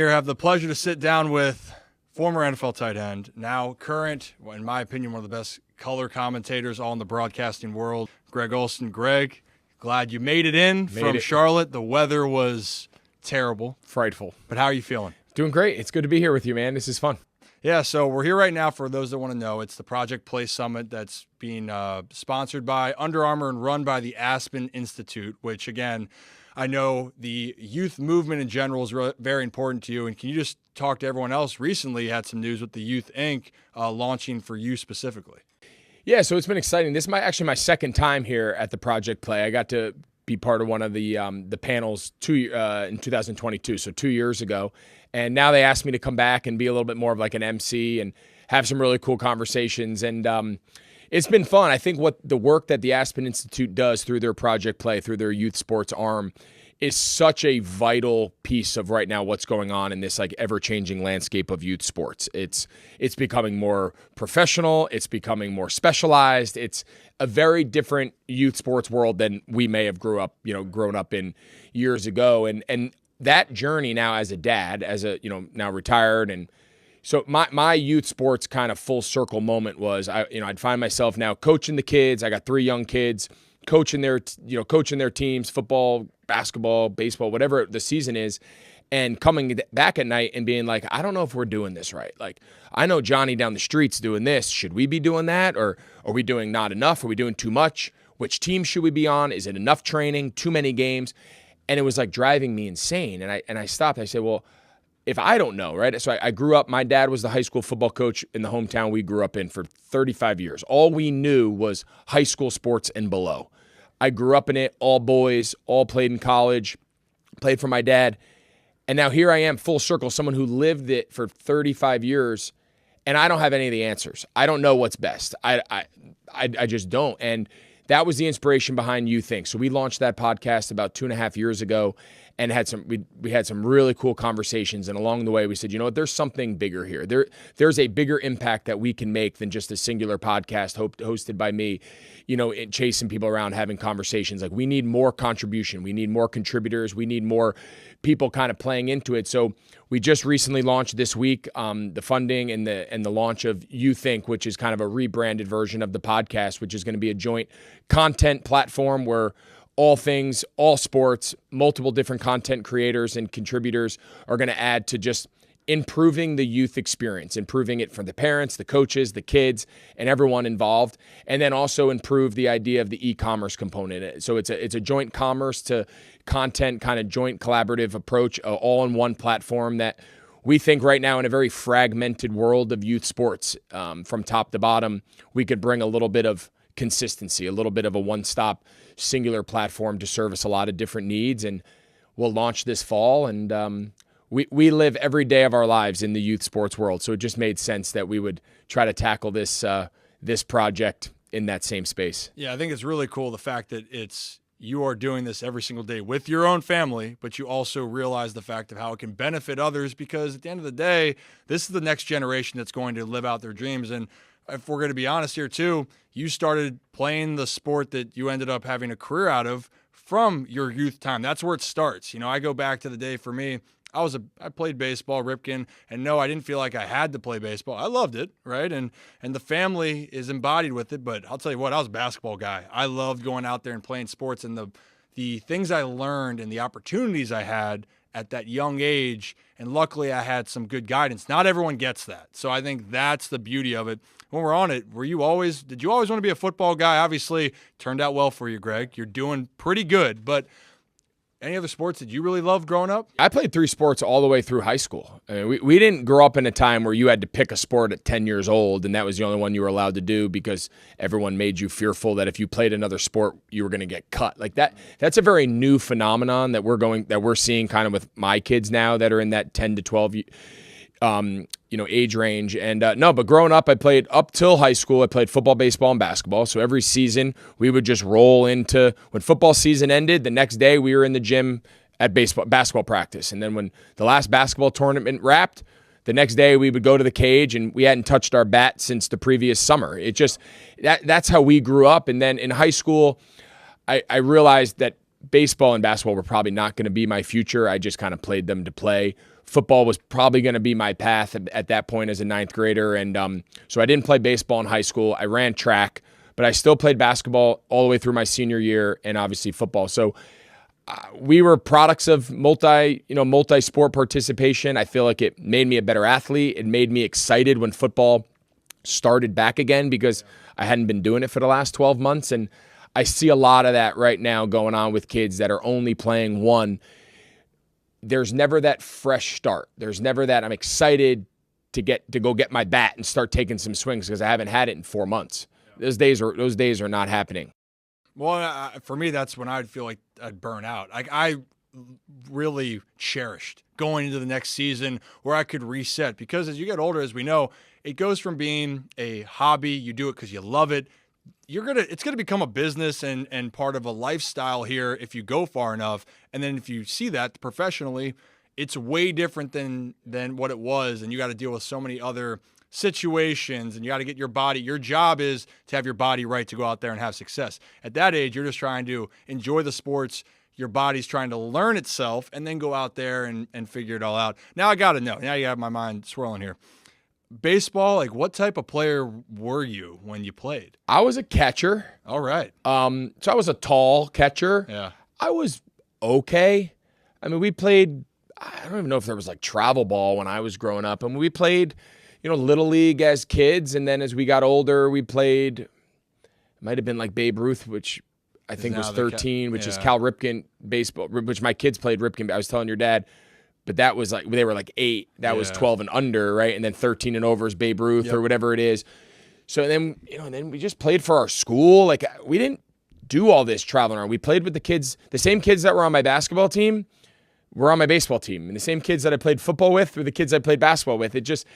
Here, I have the pleasure to sit down with former NFL tight end, now current, in my opinion, one of the best color commentators all in the broadcasting world, Greg Olsen. Greg, glad you made it in from Charlotte. The weather was terrible. Frightful. But how are you feeling? Doing great. It's good to be here with you, man. This is fun. Yeah, so we're here right now for those that want to know. It's the Project Play Summit that's being sponsored by Under Armour and run by the Aspen Institute, which, again, I know the youth movement in general is very important to you. And can you just talk to everyone else? Recently, you had some news with the Youth Inc. Launching for you specifically. Yeah, so it's been exciting. This is actually my second time here at the Project Play. I got to be part of one of the panels in 2022, so 2 years ago. And now they asked me to come back and be a little bit more of like an MC and have some really cool conversations. And it's been fun. I think what the work that the Aspen Institute does through their Project Play, through their youth sports arm, is such a vital piece of right now what's going on in this like ever-changing landscape of youth sports. It's becoming more professional. It's becoming more specialized. It's a very different youth sports world than we may have grown up in years ago. And that journey now as a dad, now retired, and so my youth sports kind of full circle moment was I'd find myself now coaching the kids. I got 3 young kids, coaching their teams, football, basketball, baseball, whatever the season is, and coming back at night and being like, I don't know if we're doing this right. Like, I know Johnny down the street's doing this. Should we be doing that? Or are we doing not enough? Are we doing too much? Which team should we be on? Is it enough training? Too many games? And it was like driving me insane. And I stopped. I said, well, if I don't know, right? So I grew up, my dad was the high school football coach in the hometown we grew up in for 35 years. All we knew was high school sports and below. I grew up in it, all boys, all played in college, played for my dad. And now here I am, full circle, someone who lived it for 35 years, and I don't have any of the answers. I don't know what's best. I just don't. And that was the inspiration behind You Think. So we launched that podcast about 2.5 years ago and we had some really cool conversations. And along the way, we said, you know what, there's something bigger here. There's a bigger impact that we can make than just a singular podcast hosted by me, chasing people around, having conversations. Like, we need more contribution. We need more contributors. We need more people kind of playing into it. So we just recently launched this week the funding and the launch of You Think, which is kind of a rebranded version of the podcast, which is going to be a joint content platform where all things, all sports, multiple different content creators and contributors are going to add to just improving the youth experience, improving it for the parents, the coaches, the kids, and everyone involved, and then also improve the idea of the e-commerce component. So it's a joint commerce to content kind of joint collaborative approach, all in one platform that we think right now in a very fragmented world of youth sports, from top to bottom, we could bring a little bit of consistency, a little bit of a one-stop singular platform to service a lot of different needs. And we'll launch this fall. And we live every day of our lives in the youth sports world. So it just made sense that we would try to tackle this project in that same space. Yeah, I think it's really cool, the fact that you are doing this every single day with your own family, but you also realize the fact of how it can benefit others, because at the end of the day, this is the next generation that's going to live out their dreams. And if we're going to be honest here too, you started playing the sport that you ended up having a career out of from your youth time. That's where it starts. I go back to the day for me. I played baseball, Ripken, and no, I didn't feel like I had to play baseball. I loved it, right? And the family is embodied with it, but I'll tell you what, I was a basketball guy. I loved going out there and playing sports, and the things I learned and the opportunities I had at that young age, and luckily I had some good guidance. Not everyone gets that. So I think that's the beauty of it. When we're on it, did you always want to be a football guy? Obviously, turned out well for you, Greg. You're doing pretty good, but any other sports that you really loved growing up? I played 3 sports all the way through high school. I mean, we didn't grow up in a time where you had to pick a sport at 10 years old, and that was the only one you were allowed to do because everyone made you fearful that if you played another sport, you were going to get cut. Like that. That's a very new phenomenon that we're seeing kind of with my kids now that are in that 10 to 12 age range. And but growing up, I played up till high school. I played football, baseball, and basketball. So every season we would just roll into, when football season ended, the next day we were in the gym at basketball practice. And then when the last basketball tournament wrapped, the next day we would go to the cage, and we hadn't touched our bat since the previous summer. It just, that's how we grew up. And then in high school, I realized that baseball and basketball were probably not going to be my future. I just kind of played them to play. football was probably going to be my path at that point as a ninth grader. And so I didn't play baseball in high school. I ran track, but I still played basketball all the way through my senior year and obviously football. So we were products of multi-sport participation. I feel like it made me a better athlete. It made me excited when football started back again because I hadn't been doing it for the last 12 months. And I see a lot of that right now going on with kids that are only playing one. There's never that fresh start. There's never that I'm excited to go get my bat and start taking some swings because I haven't had it in 4 months. Those days are not happening. Well, for me, that's when I'd feel like I'd burn out. Like I really cherished going into the next season where I could reset because as you get older, as we know, it goes from being a hobby. You do it because you love it. It's gonna become a business and part of a lifestyle here if you go far enough. And then if you see that professionally, it's way different than what it was, and you got to deal with so many other situations, and you got to get your body. Your job is to have your body right to go out there and have success. At that age, you're just trying to enjoy the sports. Your body's trying to learn itself, and then go out there and figure it all out. Now I got to know. Now you have my mind swirling here. Baseball, like what type of player were you when you played? I was a catcher. All right. So I was a tall catcher. Yeah. I was okay. I mean, we played, I don't even know if there was like travel ball when I was growing up. I mean, we played, Little League as kids. And then as we got older, we played, it might have been like Babe Ruth, which I think was 13, which is Cal Ripken baseball, which my kids played Ripken. I was telling your dad. But that was like, they were like 8. That was 12 and under, right? And then 13 and over is Babe Ruth or whatever it is. So then, then we just played for our school. Like we didn't do all this traveling around. We played with the kids, the same kids that were on my basketball team were on my baseball team. And the same kids that I played football with were the kids I played basketball with. It just,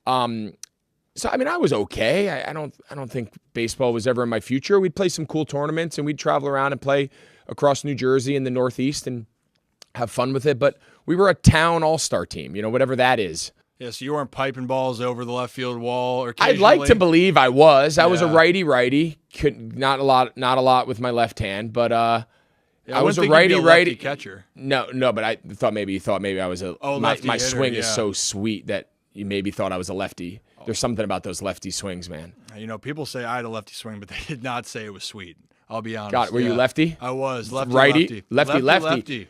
so I mean, I was okay. I don't think baseball was ever in my future. We'd play some cool tournaments and we'd travel around and play across New Jersey and the Northeast and have fun with it. But we were a town all-star team, whatever that is. Yeah, so you weren't piping balls over the left field wall, or I'd like to believe I was. I was a righty. Not a lot with my left hand, but I was a righty catcher. No, but I thought maybe I was a. My hitter, swing is so sweet that you maybe thought I was a lefty. There's something about those lefty swings, man. People say I had a lefty swing, but they did not say it was sweet. I'll be honest. God, were you lefty? I was. Lefty.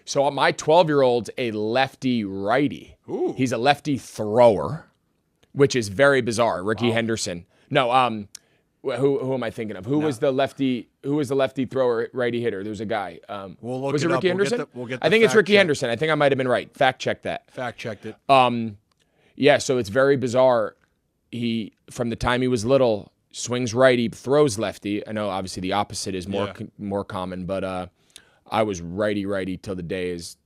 So my 12-year-old's a lefty righty. Ooh. He's a lefty thrower, which is very bizarre. Ricky Henderson. No, who am I thinking of? Who was the lefty thrower, righty hitter? There was a guy. Was it Ricky Henderson? I think it's Ricky Henderson. I think I might have been right. Fact check that. Fact checked it. Yeah, so it's very bizarre. He, from the time he was little, swings righty, throws lefty. I know obviously the opposite is more common, but I was righty till the day is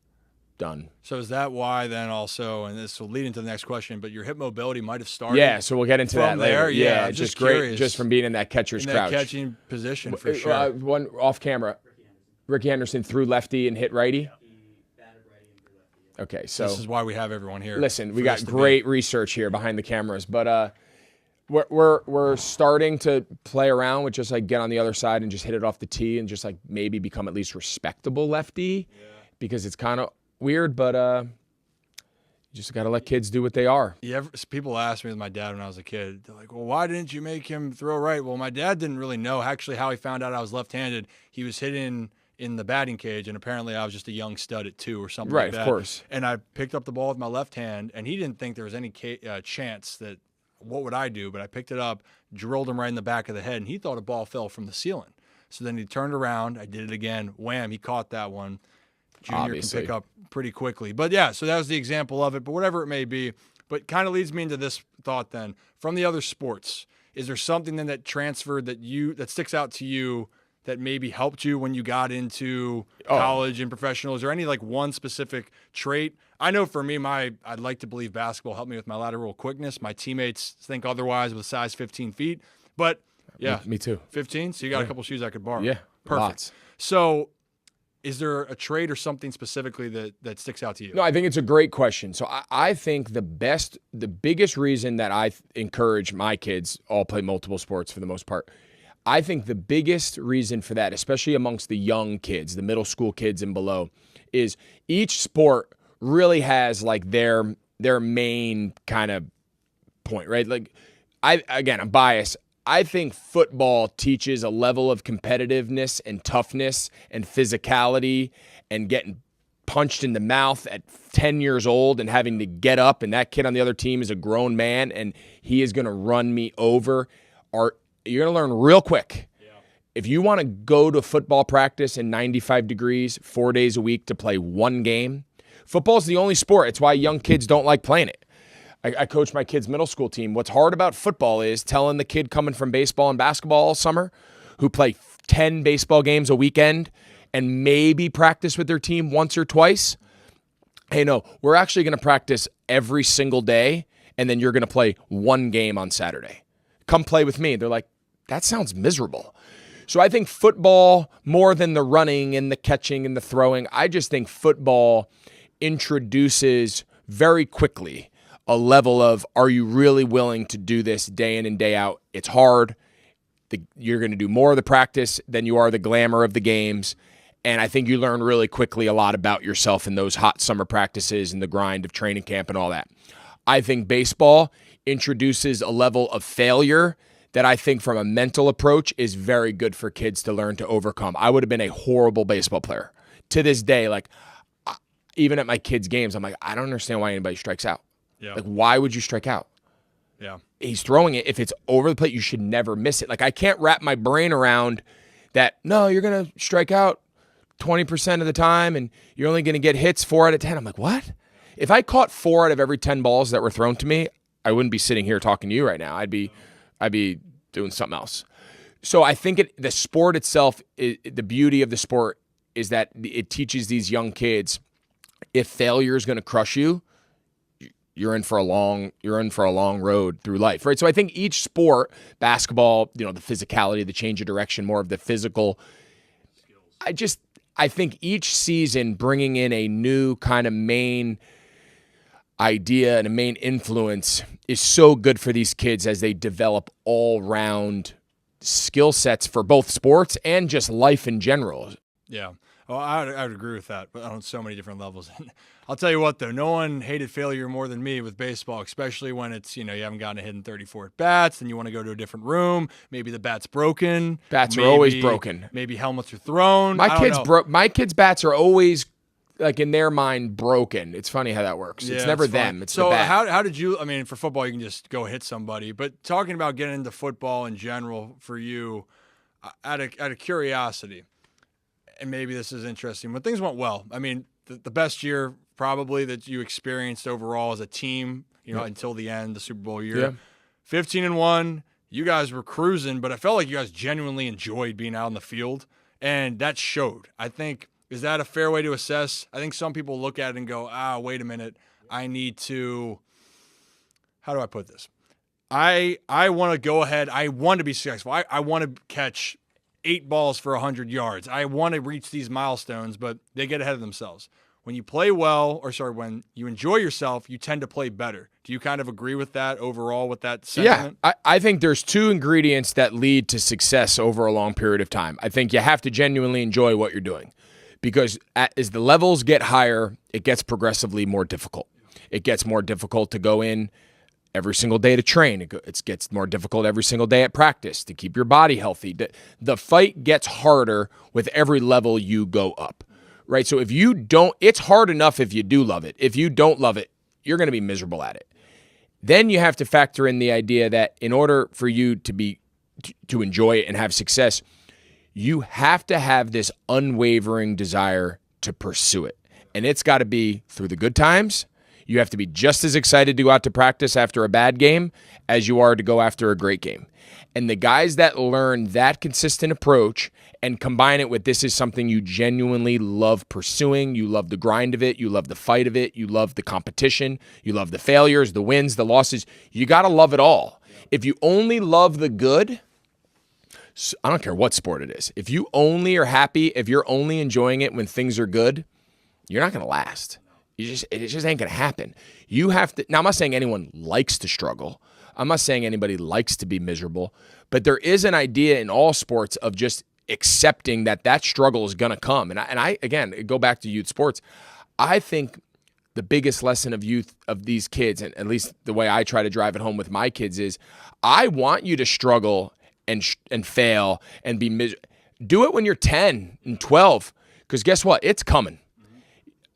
done. So is that why then also, and this will lead into the next question, but your hip mobility might have started? Yeah, so we'll get into that later. There, yeah, just great, just from being in that catcher's crouch. Catching position for sure. One off camera. Ricky Henderson threw lefty and hit righty. Okay, so this is why we have everyone here. Listen, we got great research here behind the cameras, but we're starting to play around with just like get on the other side and just hit it off the tee and just like maybe become at least respectable lefty, because it's kind of weird, but you just got to let kids do what they are. People asked me with my dad when I was a kid, they're like, well, why didn't you make him throw right? Well, my dad didn't really know actually how he found out I was left-handed. He was hitting in the batting cage, and apparently I was just a young stud at 2 or something like that. Right, of course. And I picked up the ball with my left hand, and he didn't think there was any chance that what would I do, but I picked it up, drilled him right in the back of the head, and he thought a ball fell from the ceiling. So then he turned around, I did it again, wham, he caught that one. Junior Obviously. can pick up pretty quickly. But yeah, so that was the example of it, but whatever it may be. But kind of leads me into this thought then. From the other sports, is there something then that transferred that sticks out to you that maybe helped you when you got into college and professional? Is there any like one specific trait? I know for me, I'd like to believe basketball helped me with my lateral quickness. My teammates think otherwise with size 15 feet. But yeah. Me too. 15? So you got a couple shoes I could borrow. Yeah. Perfect. Lots. So is there a trait or something specifically that sticks out to you? No, I think it's a great question. So I think the biggest reason that I encourage my kids all play multiple sports for the most part, I think the biggest reason for that, especially amongst the young kids, the middle school kids and below, is each sport really has like their their main kind of point, right? Like, I'm biased. I think football teaches a level of competitiveness and toughness and physicality and getting punched in the mouth at 10 years old and having to get up, and that kid on the other team is a grown man and he is going to run me over. You're going to learn real quick. Yeah. If you want to go to football practice in 95 degrees 4 days a week to play one game, football is the only sport. It's why young kids don't like playing it. I coach my kids' middle school team. What's hard about football is telling the kid coming from baseball and basketball all summer who play 10 baseball games a weekend and maybe practice with their team once or twice. Hey, no, we're actually going to practice every single day, and then you're going to play one game on Saturday. Come play with me. They're like, that sounds miserable. So I think football, more than the running and the catching and the throwing, I just think football introduces very quickly a level of, are you really willing to do this day in and day out? It's hard. You're going to do more of the practice than you are the glamour of the games. And I think you learn really quickly a lot about yourself in those hot summer practices and the grind of training camp and all that. I think baseball introduces a level of failure that I think from a mental approach is very good for kids to learn to overcome. I would have been a horrible baseball player. To this day, like, even at my kids' games, I'm like, I don't understand why anybody strikes out. Yeah. Like, why would you strike out? Yeah. He's throwing it. If it's over the plate, you should never miss it. Like, I can't wrap my brain around that, no, you're going to strike out 20% of the time and you're only going to get hits 4 out of 10. I'm like, what? If I caught 4 out of every 10 balls that were thrown to me, I wouldn't be sitting here talking to you right now. I'd be doing something else. So I think the sport itself, the beauty of the sport is that it teaches these young kids, if failure is going to crush you, you're in for a long road through life, right? So I think each sport, basketball, the physicality, the change of direction, more of the physical. I think each season bringing in a new kind of main idea and a main influence is so good for these kids as they develop all-round skill sets for both sports and just life in general. Yeah. Well, I would agree with that, but on so many different levels. I'll tell you what, though, no one hated failure more than me with baseball, especially when it's, you haven't gotten a hit in 34 at bats, and you want to go to a different room. Maybe the bat's broken. Bats are always broken. Maybe helmets are thrown. My kids' bats are always, like, in their mind, broken. It's funny how that works. Yeah, it's never them. It's the bat. So how did you, for football, you can just go hit somebody. But talking about getting into football in general for you, out of curiosity, and maybe this is interesting, when things went well, the best year probably that you experienced overall as a team, until the end, the Super Bowl year, 15-1, you guys were cruising, but I felt like you guys genuinely enjoyed being out in the field, and that showed. I think, is that a fair way to assess? I think some people look at it and go, wait a minute, I need to, how do I put this? I want to go ahead, I want to be successful, I want to catch 8 balls for 100 yards. I want to reach these milestones, but they get ahead of themselves. When you play well, when you enjoy yourself, you tend to play better. Do you kind of agree with that overall, with that sentiment? Yeah, I think there's 2 ingredients that lead to success over a long period of time. I think you have to genuinely enjoy what you're doing, because as the levels get higher, it gets progressively more difficult. It gets more difficult to go in every single day to train. It gets more difficult every single day at practice to keep your body healthy. The fight gets harder with every level you go up, right? So if you don't, it's hard enough if you do love it. If you don't love it, you're going to be miserable at it. Then you have to factor in the idea that in order for you to enjoy it and have success, you have to have this unwavering desire to pursue it. And it's got to be through the good times. You have to be just as excited to go out to practice after a bad game as you are to go after a great game. And the guys that learn that consistent approach and combine it with, this is something you genuinely love pursuing, you love the grind of it, you love the fight of it, you love the competition, you love the failures, the wins, the losses, you got to love it all. If you only love the good, I don't care what sport it is, if you only are happy, if you're only enjoying it when things are good, you're not going to last. It just ain't going to happen. You have to. Now, I'm not saying anyone likes to struggle. I'm not saying anybody likes to be miserable. But there is an idea in all sports of just accepting that struggle is going to come. And I, again, go back to youth sports. I think the biggest lesson of youth of these kids, and at least the way I try to drive it home with my kids, is I want you to struggle and fail and be miserable. Do it when you're 10 and 12, because guess what? It's coming.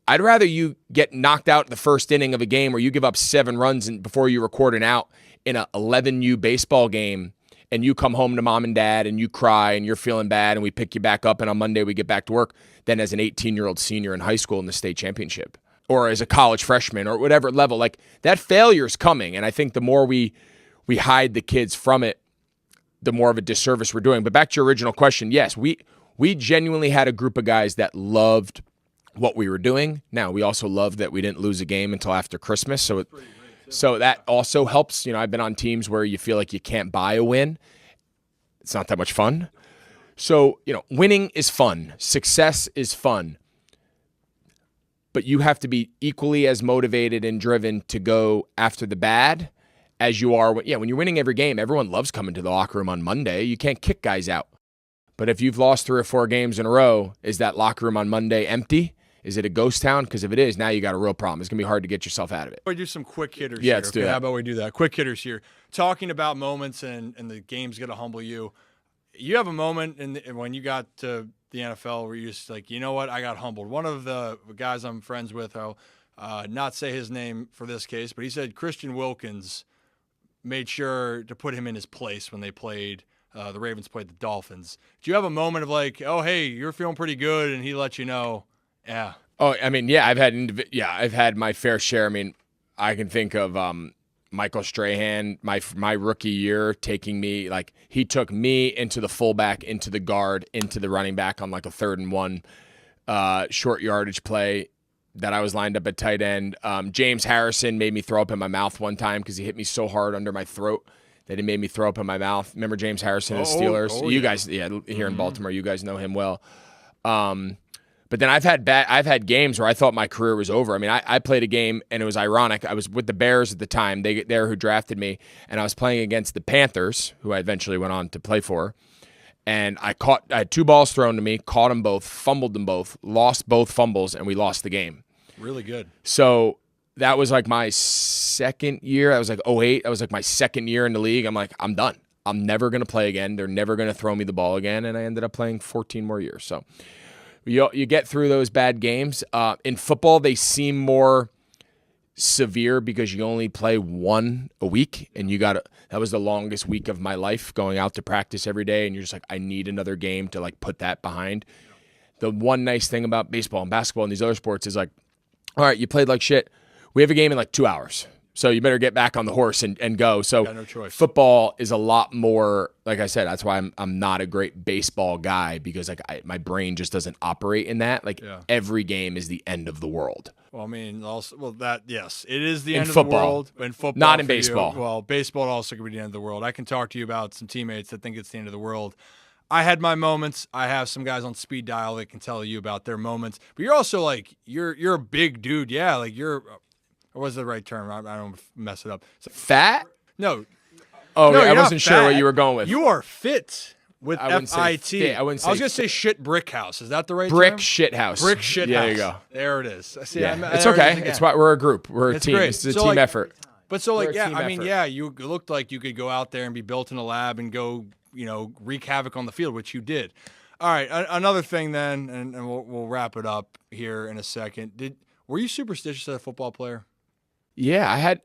I'd rather you get knocked out the first inning of a game where you give up 7 runs before you record an out in a 11U baseball game, and you come home to mom and dad and you cry and you're feeling bad and we pick you back up and on Monday we get back to work, than as an 18-year-old senior in high school in the state championship or as a college freshman or whatever level. Like, that failure's coming, and I think the more we hide the kids from it, the more of a disservice we're doing. But back to your original question, yes, we genuinely had a group of guys that loved what we were doing. Now, we also loved that we didn't lose a game until after Christmas, so that also helps. You know, I've been on teams where you feel like you can't buy a win. It's not that much fun. So, you know, winning is fun. Success is fun. But you have to be equally as motivated and driven to go after the bad as you are. When you're winning every game, everyone loves coming to the locker room on Monday. You can't kick guys out. But if you've lost 3 or 4 games in a row, is that locker room on Monday empty? Is it a ghost town? Because if it is, now you got a real problem. It's going to be hard to get yourself out of it. We do some quick hitters Yeah, here. let's do that. How about we do that? Quick hitters here. Talking about moments and the game's going to humble you. You have a moment when you got to the NFL where you're just like, you know what, I got humbled. One of the guys I'm friends with, I'll not say his name for this case, but he said Christian Wilkins made sure to put him in his place when they played. The Ravens played the Dolphins. Do you have a moment of like, oh, hey, you're feeling pretty good, and he let you know, yeah. Oh, I mean, yeah, I've had my fair share. I mean, I can think of Michael Strahan, my rookie year, taking me, like, he took me into the fullback, into the guard, into the running back on like a 3rd and 1 short yardage play that I was lined up at tight end. James Harrison made me throw up in my mouth one time because he hit me so hard under my throat that he made me throw up in my mouth. Remember James Harrison and the Steelers? You guys, here in Baltimore, you guys know him well. But then I've had games where I thought my career was over. I mean, I played a game, and it was ironic. I was with the Bears at the time. They're who drafted me, and I was playing against the Panthers, who I eventually went on to play for. And I had 2 balls thrown to me, caught them both, fumbled them both, lost both fumbles, and we lost the game. Really good. So that was like my second year. That was like 2008. That was like my second year in the league. I'm like, I'm done. I'm never going to play again. They're never going to throw me the ball again. And I ended up playing 14 more years. So you get through those bad games. In football, they seem more severe because you only play 1 a week, and that was the longest week of my life, going out to practice every day, and you're just like, I need another game to like put that behind. The one nice thing about baseball and basketball and these other sports is like, all right, you played like shit. We have a game in like 2 hours. So you better get back on the horse and go. So no choice. Football is a lot more, like I said, that's why I'm not a great baseball guy, because like my brain just doesn't operate in that. Like every game is the end of the world. Well, I mean, yes, it is the end of football. The world. In football, not in baseball. Well, baseball also could be the end of the world. I can talk to you about some teammates that think it's the end of the world. I had my moments. I have some guys on speed dial that can tell you about their moments. But you're also like, you're a big dude. Yeah, like you're. What was the right term? I don't mess it up. Fat? No. Oh, no, I wasn't sure what you were going with. You are fit with F-I-T. I wouldn't say I was going to say shit brick house. Is that the right brick term? shit house. Brick shit house. There you go. There it is. See, yeah. It's okay. It's why we're a group. We're a team. Great. It's a team effort. But so, like, I mean, you looked like you could go out there and be built in a lab and go, wreak havoc on the field, which you did. All right, another thing then, and we'll wrap it up here in a second. Were you superstitious as a football player? Yeah, I had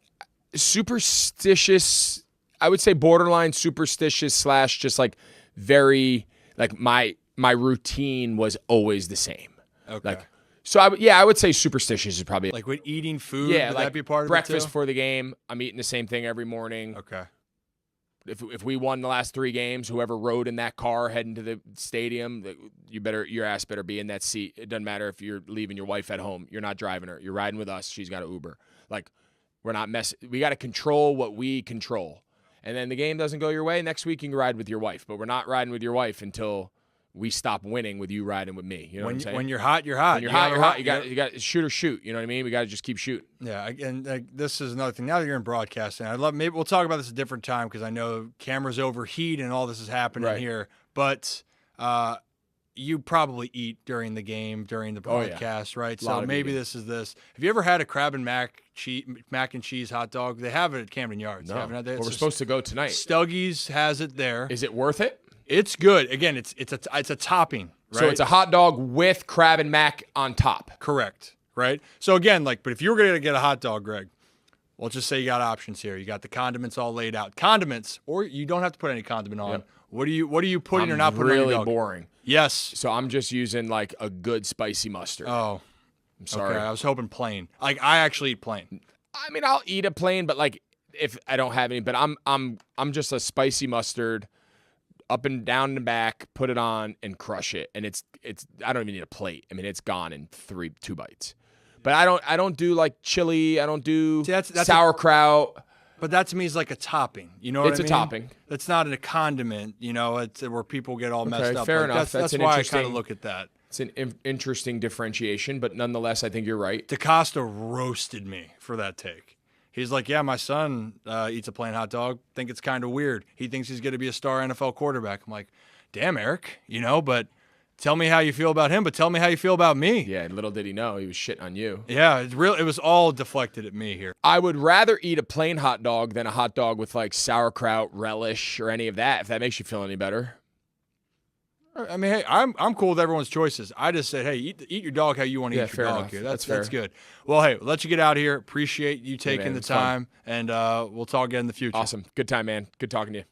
superstitious, I would say borderline superstitious / just like very, like my routine was always the same. Okay. Like, so I would say superstitious is probably. Like with eating food, yeah, would like that be part of breakfast it too? for the game. I'm eating the same thing every morning. Okay. If we won the last 3 games, whoever rode in that car heading to the stadium, your ass better be in that seat. It doesn't matter if you're leaving your wife at home. You're not driving her. You're riding with us. She's got an Uber. Like, we're not messing. We got to control what we control. And then the game doesn't go your way. Next week you can ride with your wife, but we're not riding with your wife until we stop winning with you riding with me. You know what I'm saying? When you're hot, you're hot. When you're hot, you're hot. You got shoot or shoot. You know what I mean? We got to just keep shooting. Yeah, and this is another thing. Now that you're in broadcasting, maybe we'll talk about this a different time because I know cameras overheat and all this is happening here. But you probably eat during the game, during the Oh, yeah. broadcast, right? Lot So of maybe eating. this is this. Have you ever had a crab and mac and cheese hot dog? They have it at Camden Yards. No. You haven't had that? Well, It's we're just- supposed to go tonight. Stuggies has it there. Is it worth it? It's good. Again, it's a topping, right? So it's a hot dog with crab and mac on top. Correct, right? So again, like, but if you were going to get a hot dog, Greg, let's just say you got options here. You got the condiments all laid out. Condiments, or you don't have to put any condiment on. Yep. What are you putting or not putting really on your dog? boring. Yes. So I'm just using like a good spicy mustard. Oh, I'm sorry. okay. I was hoping plain. Like, I actually eat plain. I mean, I'll eat a plain, but like if I don't have any, but I'm just a spicy mustard, up and down and back, put it on and crush it, and it's I don't even need a plate. I mean, it's gone in 2 bites. But I don't do like chili. I don't do See, that's sauerkraut. But that to me is like a topping. You know what It's I a mean? topping. It's not a condiment, you know, it's where people get all messed up. fair Like, enough. That's an why I interesting- kind of look at that. It's an interesting differentiation, but nonetheless, I think you're right. DaCosta roasted me for that take. He's like, yeah, my son eats a plain hot dog. Think it's kind of weird. He thinks he's going to be a star NFL quarterback. I'm like, damn, Eric, you know, but tell me how you feel about him, but tell me how you feel about me. Yeah, little did he know he was shitting on you. Yeah, it was all deflected at me here. I would rather eat a plain hot dog than a hot dog with like sauerkraut, relish, or any of that, if that makes you feel any better. I mean, hey, I'm cool with everyone's choices. I just said, hey, eat your dog how you want to Yeah, eat your fair dog enough. here. That's That's fair. good. Well, hey, let you get out of here. Appreciate you taking man, the it's fun. time, and we'll talk again in the future. Awesome. Good time, man. Good talking to you.